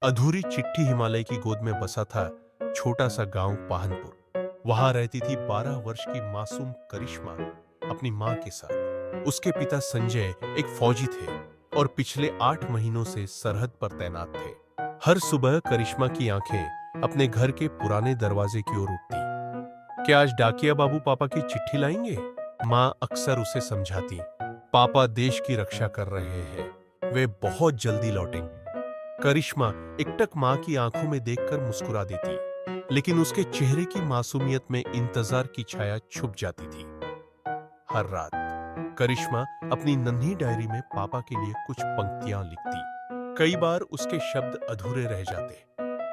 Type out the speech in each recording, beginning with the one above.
अधूरी चिट्ठी हिमालय की गोद में बसा था छोटा सा गांव पाहनपुर। वहां रहती थी 12 वर्ष की मासूम करिश्मा अपनी मां के साथ। उसके पिता संजय एक फौजी थे और पिछले 8 महीनों से सरहद पर तैनात थे। हर सुबह करिश्मा की आंखें अपने घर के पुराने दरवाजे की ओर उठती। क्या आज डाकिया बाबू पापा की चिट्ठी लाएंगे? मां अक्सर उसे समझाती, पापा देश की रक्षा कर रहे हैं, वे बहुत जल्दी लौटेंगे। करिश्मा एकटक मां की आंखों में देखकर मुस्कुरा देती, लेकिन उसके चेहरे की मासूमियत में इंतजार की छाया छुप जाती थी। हर रात करिश्मा अपनी नन्ही डायरी में पापा के लिए कुछ पंक्तियां लिखती। कई बार उसके शब्द अधूरे रह जाते,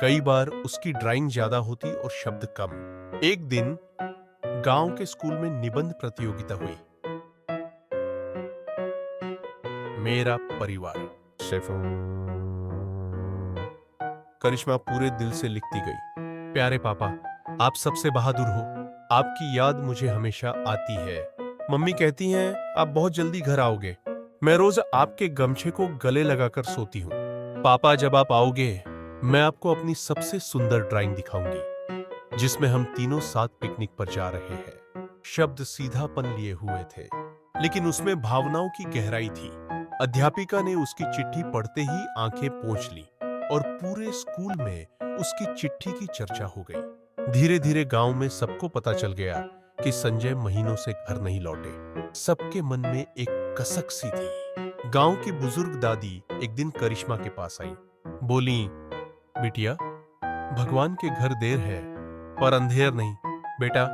कई बार उसकी ड्राइंग ज्यादा होती और शब्द कम। एक दिन गांव के स्कूल में निबंध प्रतियोगिता हुई। मेरा परिवार सिर्फ करिश्मा पूरे दिल से लिखती गई। प्यारे पापा, आप सबसे बहादुर हो, आपकी याद मुझे हमेशा आती है। मम्मी कहती हैं आप बहुत जल्दी घर आओगे। मैं रोज आपके गमछे को गले लगाकर सोती हूँ। पापा, जब आप आओगे मैं आपको अपनी सबसे सुंदर ड्राइंग दिखाऊंगी, जिसमें हम तीनों साथ पिकनिक पर जा रहे हैं। शब्द सीधापन लिए हुए थे, लेकिन उसमें भावनाओं की गहराई थी। अध्यापिका ने उसकी चिट्ठी पढ़ते ही आंखें पोंछ ली और पूरे स्कूल में उसकी चिट्ठी की चर्चा हो गई। धीरे धीरे गांव में सबको पता चल गया कि संजय महीनों से घर नहीं लौटे। सबके मन में एक कसक सी थी। गांव की बुजुर्ग दादी एक दिन करिश्मा के पास आई। बोली, बिटिया, भगवान के घर देर है पर अंधेर नहीं। बेटा,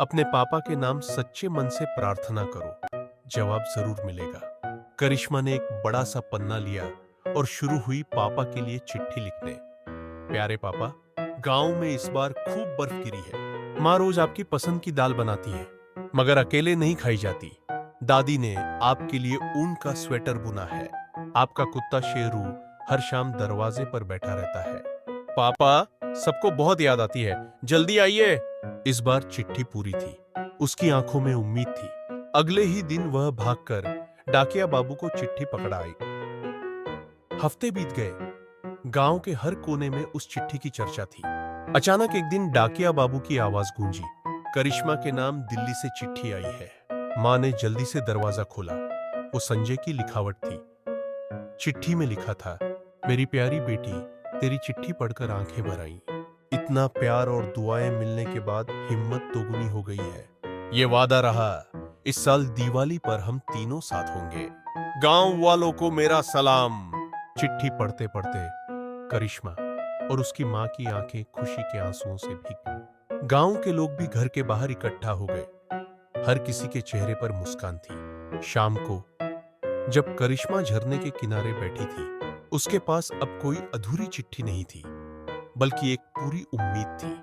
अपने पापा के नाम सच्चे मन से प्रार्थना करो, जवाब जरूर मिलेगा। करिश्मा ने एक बड़ा सा पन्ना लिया और शुरू हुई पापा के लिए चिट्ठी लिखने। प्यारे पापा, गांव में इस बार खूब बर्फ गिरी है। माँ रोज आपकी पसंद की दाल बनाती है, मगर अकेले नहीं खाई जाती। दादी ने आपके लिए ऊन का स्वेटर बुना है। आपका कुत्ता शेरू हर शाम दरवाजे पर बैठा रहता है। पापा, सबको बहुत याद आती है, जल्दी आइए। इस बार चिट्ठी पूरी थी। उसकी आंखों में उम्मीद थी। अगले ही दिन वह भागकर डाकिया बाबू को चिट्ठी पकड़ा आई। हफ्ते बीत गए। गांव के हर कोने में उस चिट्ठी की चर्चा थी। अचानक एक दिन डाकिया बाबू की आवाज गूंजी, करिश्मा के नाम दिल्ली से चिट्ठी आई है। मां ने जल्दी से दरवाजा खोला। वो संजय की लिखावट थी। चिट्ठी में लिखा था, मेरी प्यारी बेटी, तेरी चिट्ठी पढ़कर आंखें भर आईं। इतना प्यार और दुआएं मिलने के बाद हिम्मत दोगुनी हो गई है। ये वादा रहा, इस साल दिवाली पर हम तीनों साथ होंगे। गांव वालों को मेरा सलाम। चिट्ठी पढ़ते पढ़ते करिश्मा और उसकी मां की आंखें खुशी के आंसुओं से भीग गईं। गांव के लोग भी घर के बाहर इकट्ठा हो गए। हर किसी के चेहरे पर मुस्कान थी। शाम को जब करिश्मा झरने के किनारे बैठी थी, उसके पास अब कोई अधूरी चिट्ठी नहीं थी, बल्कि एक पूरी उम्मीद थी।